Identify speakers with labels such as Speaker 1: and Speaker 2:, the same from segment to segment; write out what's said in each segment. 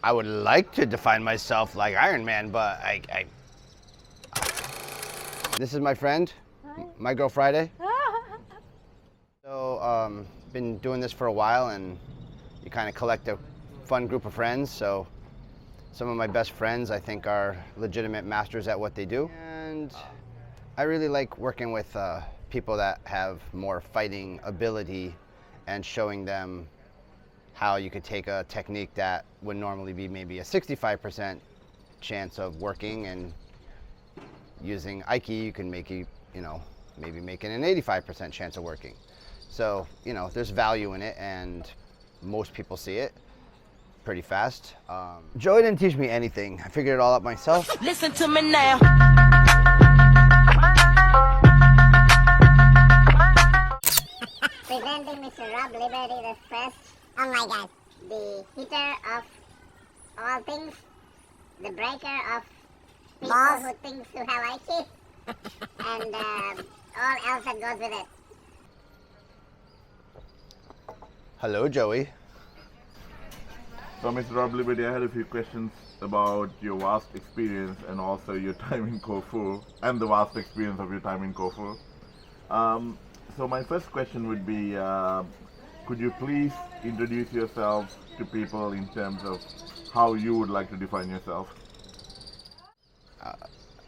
Speaker 1: I would like to define myself like Iron Man, but This is my friend, my girl Friday. So, been doing this for a while, and you kind of collect a fun group of friends. So, some of my best friends, I think, are legitimate masters at what they do. And I really like working with people that have more fighting ability and showing them how you could take a technique that would normally be maybe a 65% chance of working, and using Aiki, you can make it, maybe make it an 85% chance of working. So, there's value in it, and most people see it pretty fast. Joey didn't teach me anything. I figured it all out myself.
Speaker 2: Listen to me now.
Speaker 3: Presenting Mr. Rob Liberti the first. Oh my God. The hitter of all things. The breaker of people who thinks to have Aiki. And all else that goes with it.
Speaker 1: Hello, Joey.
Speaker 4: So, Mr. Rob Liberti, I had a few questions about your vast experience and also your time in Corfu, and the vast experience of your time in Corfu. So my first question would be, could you please introduce yourself to people in terms of how you would like to define yourself?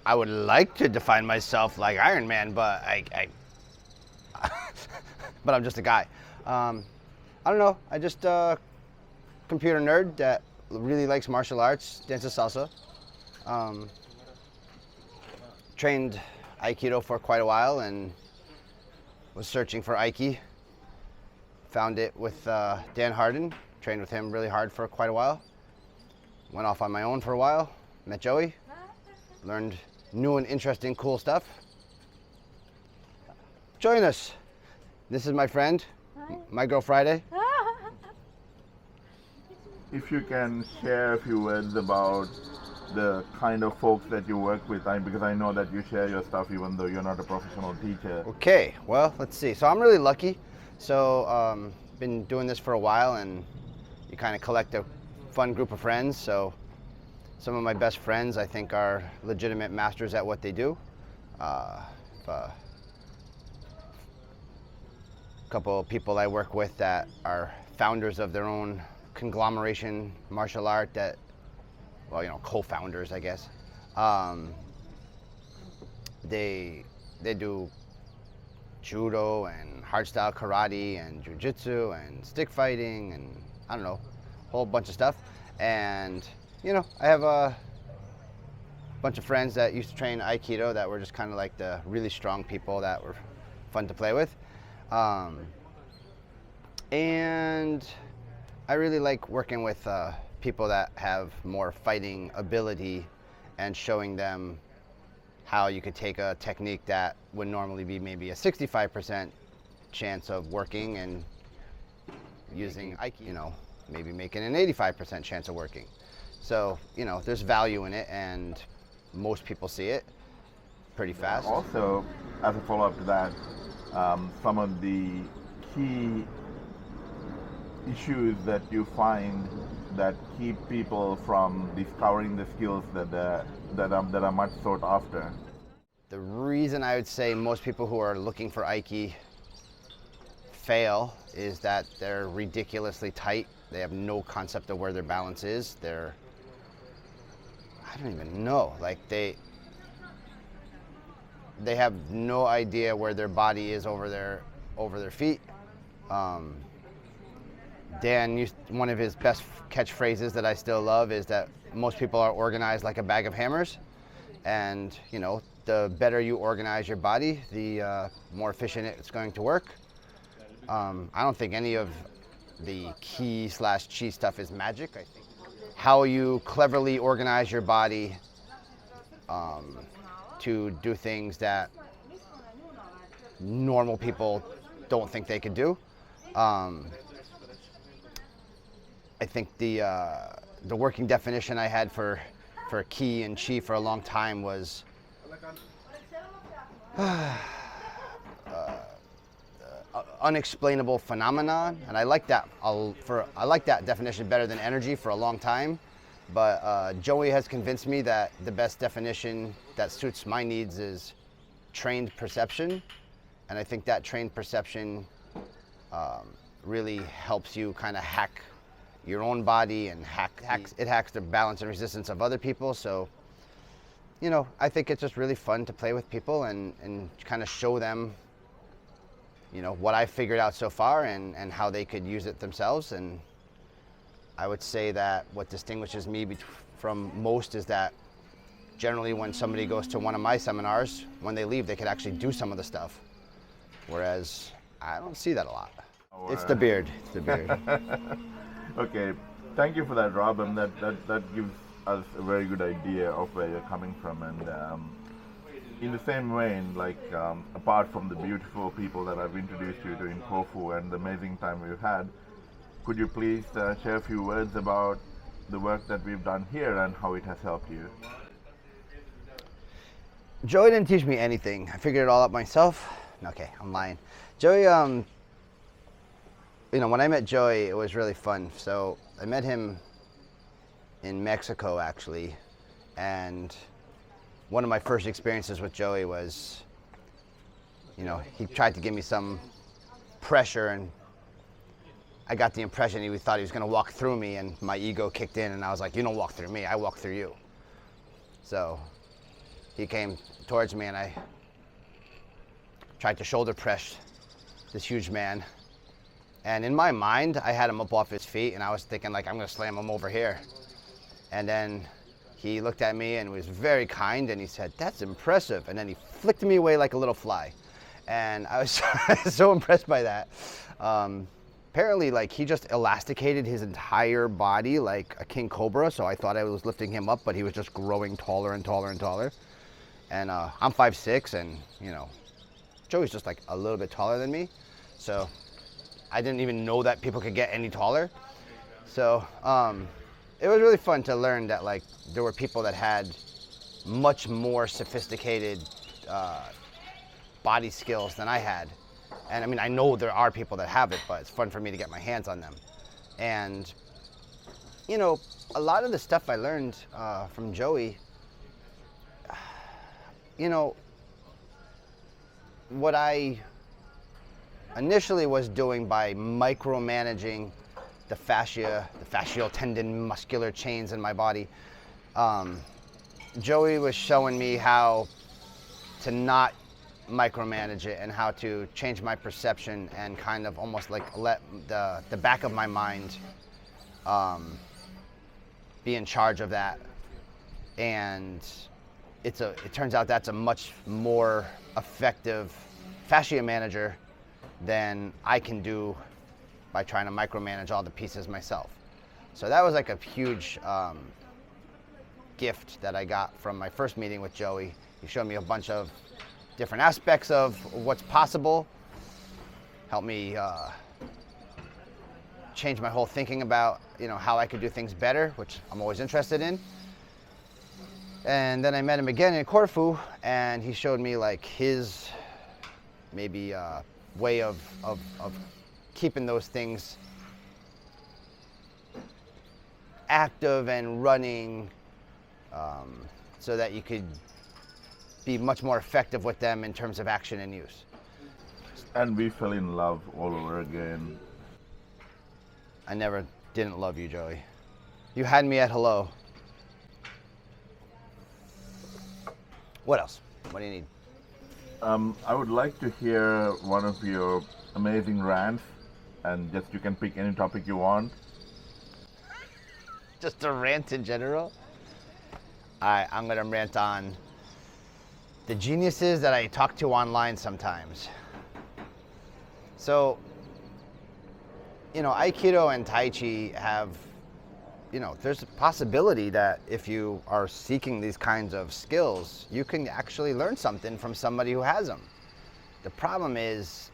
Speaker 1: I would like to define myself like Iron Man, but but I'm just a guy. I don't know. I just computer nerd that really likes martial arts, dances salsa. Trained Aikido for quite a while and was searching for Aiki. Found it with Dan Harden. Trained with him really hard for quite a while. Went off on my own for a while. Met Joey. Learned new and interesting, cool stuff. Join us. This is my friend, my girl Friday.
Speaker 4: If you can share a few words about the kind of folks that you work with, because I know that you share your stuff even though you're not a professional teacher.
Speaker 1: Okay, well, let's see. So I'm really lucky. So, been doing this for a while, and you kind of collect a fun group of friends. So some of my best friends, I think, are legitimate masters at what they do. A couple of people I work with that are founders of their own conglomeration martial art that, well, co-founders, I guess. They do judo and hardstyle karate and jiu-jitsu and stick fighting and I don't know, a whole bunch of stuff. And I have a bunch of friends that used to train Aikido that were just kind of like the really strong people that were fun to play with. And I really like working with people that have more fighting ability and showing them how you could take a technique that would normally be maybe a 65% chance of working, and using Aiki, maybe making an 85% chance of working. So, there's value in it, and most people see it pretty fast.
Speaker 4: Also, as a follow-up to that, some of the key issues that you find that keep people from discovering the skills that are much sought after?
Speaker 1: The reason I would say most people who are looking for Aiki fail is that they're ridiculously tight. They have no concept of where their balance is. I don't even know. Like they have no idea where their body is over their feet. Dan one of his best catchphrases that I still love is that most people are organized like a bag of hammers, and the better you organize your body, the more efficient it's going to work. I don't think any of the key/chi stuff is magic. I think how you cleverly organize your body to do things that normal people don't think they could do. I think the working definition I had for ki and chi for a long time was unexplainable phenomenon, and I like that definition better than energy for a long time. But Joey has convinced me that the best definition that suits my needs is trained perception. And I think that trained perception really helps you kind of hack your own body and it hacks the balance and resistance of other people. So, you know, I think it's just really fun to play with people and kind of show them, you know, what I've figured out so far and how they could use it themselves. And I would say that what distinguishes me from most is that generally when somebody goes to one of my seminars, when they leave, they could actually do some of the stuff. Whereas I don't see that a lot. It's the beard. It's the beard.
Speaker 4: Okay, thank you for that, Rob, and that gives us a very good idea of where you're coming from. And in the same vein, like apart from the beautiful people that I've introduced you to in Corfu and the amazing time we've had, could you please share a few words about the work that we've done here and how it has helped you?
Speaker 1: Joey didn't teach me anything. I figured it all out myself. Okay, I'm lying. Joey, you know, when I met Joey, it was really fun. So I met him in Mexico, actually. And one of my first experiences with Joey was, you know, he tried to give me some pressure, and I got the impression he thought he was going to walk through me, and my ego kicked in, and I was like, you don't walk through me, I walk through you. So he came towards me, and I tried to shoulder press this huge man. And in my mind, I had him up off his feet, and I was thinking, like, I'm going to slam him over here. And then he looked at me and was very kind, and he said, that's impressive. And then he flicked me away like a little fly. And I was so impressed by that. Apparently, like, he just elasticated his entire body like a king cobra, so I thought I was lifting him up, but he was just growing taller and taller and taller. And I'm 5'6", and, you know, Joey's just like a little bit taller than me. So I didn't even know that people could get any taller. So it was really fun to learn that, like, there were people that had much more sophisticated body skills than I had. And I mean, I know there are people that have it, but it's fun for me to get my hands on them. And, you know, a lot of the stuff I learned from Joey, you know, what I initially was doing by micromanaging the fascia, the fascial tendon muscular chains in my body, Joey was showing me how to not micromanage it and how to change my perception and kind of almost like let the back of my mind be in charge of that. And it turns out that's a much more effective fascia manager than I can do by trying to micromanage all the pieces myself. So that was like a huge gift that I got from my first meeting with Joey. He showed me a bunch of different aspects of what's possible, helped me change my whole thinking about, you know, how I could do things better, which I'm always interested in. And then I met him again in Corfu, and he showed me like his maybe way of keeping those things active and running, so that you could be much more effective with them in terms of action and use.
Speaker 4: And we fell in love all over again.
Speaker 1: I never didn't love you, Joey. You had me at hello. What else? What do you need?
Speaker 4: I would like to hear one of your amazing rants, and just you can pick any topic you want.
Speaker 1: Just a rant in general? Alright, I'm gonna rant on the geniuses that I talk to online sometimes. So, you know, Aikido and Tai Chi have, you know, there's a possibility that if you are seeking these kinds of skills, you can actually learn something from somebody who has them. The problem is,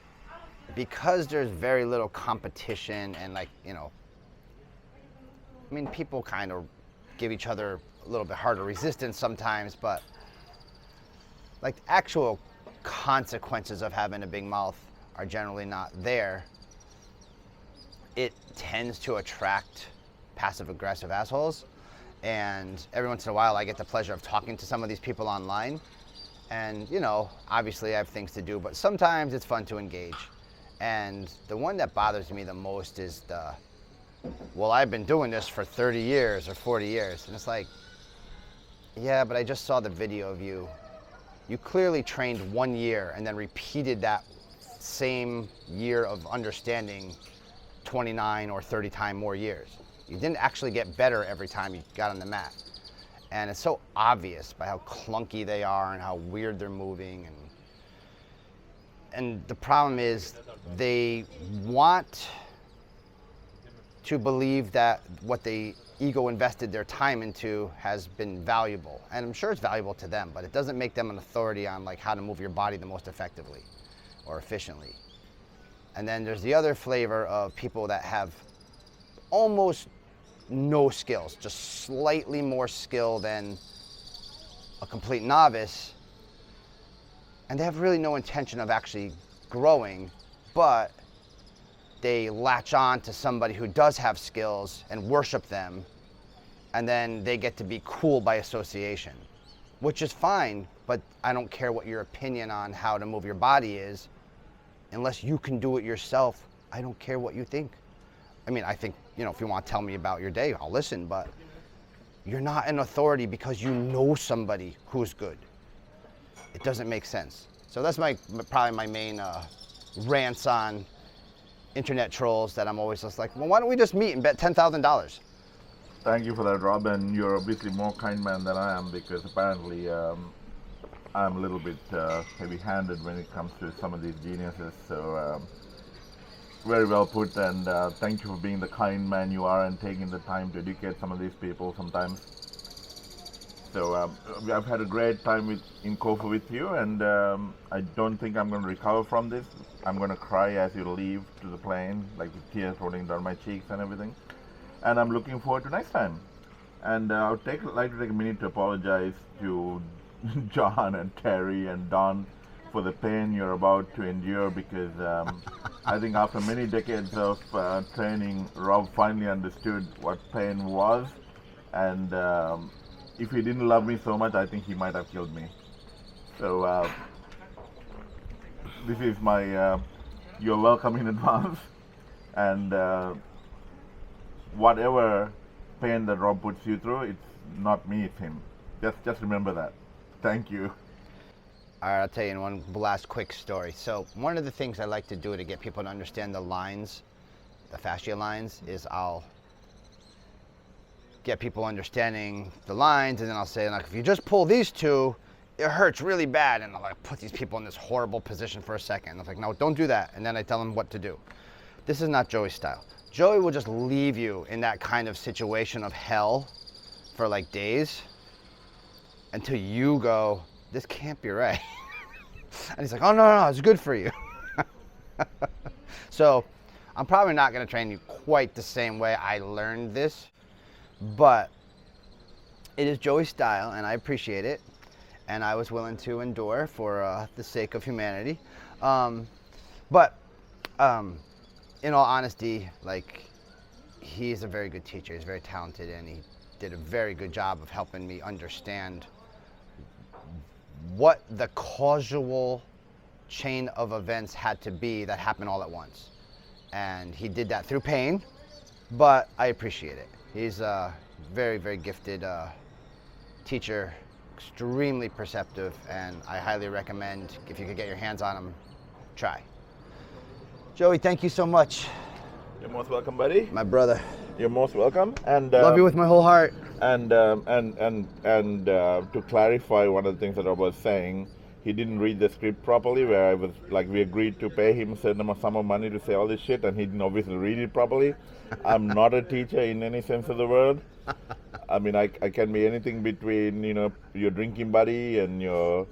Speaker 1: because there's very little competition and, like, you know, I mean, people kind of give each other a little bit harder resistance sometimes, but like actual consequences of having a big mouth are generally not there. It tends to attract passive aggressive assholes, And every once in a while, I get the pleasure of talking to some of these people online. And, you know, obviously I have things to do, but sometimes it's fun to engage. And the one that bothers me the most is well, I've been doing this for 30 years or 40 years. And it's like, yeah, but I just saw the video of you. You clearly trained 1 year and then repeated that same year of understanding 29 or 30 times more years. You didn't actually get better every time you got on the mat. And it's so obvious by how clunky they are and how weird they're moving. And the problem is they want to believe that what the ego invested their time into has been valuable. And I'm sure it's valuable to them, but it doesn't make them an authority on like how to move your body the most effectively or efficiently. And then there's the other flavor of people that have almost no skills, just slightly more skill than a complete novice. And they have really no intention of actually growing, but they latch on to somebody who does have skills and worship them, and then they get to be cool by association, which is fine, but I don't care what your opinion on how to move your body is. Unless you can do it yourself, I don't care what you think. I mean, I think, you know, if you want to tell me about your day, I'll listen, but you're not an authority because you know somebody who's good. It doesn't make sense. So that's probably my main rants on internet trolls, that I'm always just like, well, why don't we just meet and bet $10,000?
Speaker 4: Thank you for that, Rob, and you're obviously more kind man than I am, because apparently I'm a little bit heavy-handed when it comes to some of these geniuses. So very well put, and thank you for being the kind man you are and taking the time to educate some of these people sometimes. So I've had a great time in Corfu with you, and I don't think I'm going to recover from this. I'm going to cry as you leave to the plane, like with tears rolling down my cheeks and everything. And I'm looking forward to next time. And I would like to take a minute to apologize to John and Terry and Don for the pain you're about to endure, because I think after many decades of training, Rob finally understood what pain was, and if he didn't love me so much, I think he might have killed me. So this is my you're welcome in advance, and whatever pain that Rob puts you through, it's not me, it's him. Just remember that. Thank you.
Speaker 1: All right, I'll tell you one last quick story. So one of the things I like to do to get people to understand the lines, the fascia lines, is I'll get people understanding the lines, and then I'll say, like, if you just pull these two, it hurts really bad. And I'll like put these people in this horrible position for a second. I'm like, no, don't do that. And then I tell them what to do. This is not Joey's style. Joey will just leave you in that kind of situation of hell for like days until you go, this can't be right. And he's like, oh, no, it's good for you. So I'm probably not going to train you quite the same way I learned this, but it is Joey's style, and I appreciate it, and I was willing to endure for the sake of humanity. But in all honesty, like, he's a very good teacher. He's very talented, and he did a very good job of helping me understand what the causal chain of events had to be that happened all at once. And he did that through pain, but I appreciate it. He's a very, very gifted teacher, extremely perceptive, and I highly recommend, if you could get your hands on him, try. Joey, thank you so much.
Speaker 4: You're most welcome, buddy.
Speaker 1: My brother.
Speaker 4: You're most welcome. And
Speaker 1: love you with my whole heart.
Speaker 4: And to clarify one of the things that I was saying, he didn't read the script properly, where I was like, we agreed to pay him a certain sum of money to say all this shit, and he didn't obviously read it properly. I'm not a teacher in any sense of the word. I mean, I can be anything between, you know, your drinking buddy and your,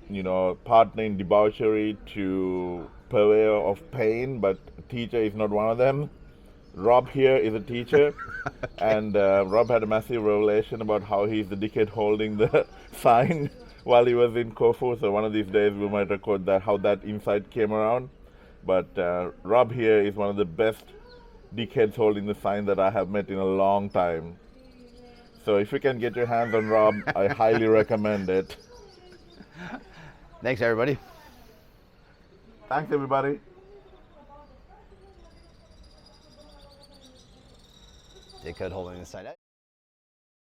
Speaker 4: you know, partner in debauchery to purveyor of pain, but a teacher is not one of them. Rob here is a teacher, and Rob had a massive revelation about how he's the dickhead holding the sign while he was in Corfu. So one of these days we might record that, how that insight came around. But Rob here is one of the best dickheads holding the sign that I have met in a long time. So if you can get your hands on Rob, I highly recommend it.
Speaker 1: Thanks, everybody.
Speaker 4: Thanks, everybody.
Speaker 1: Take good holding this side out.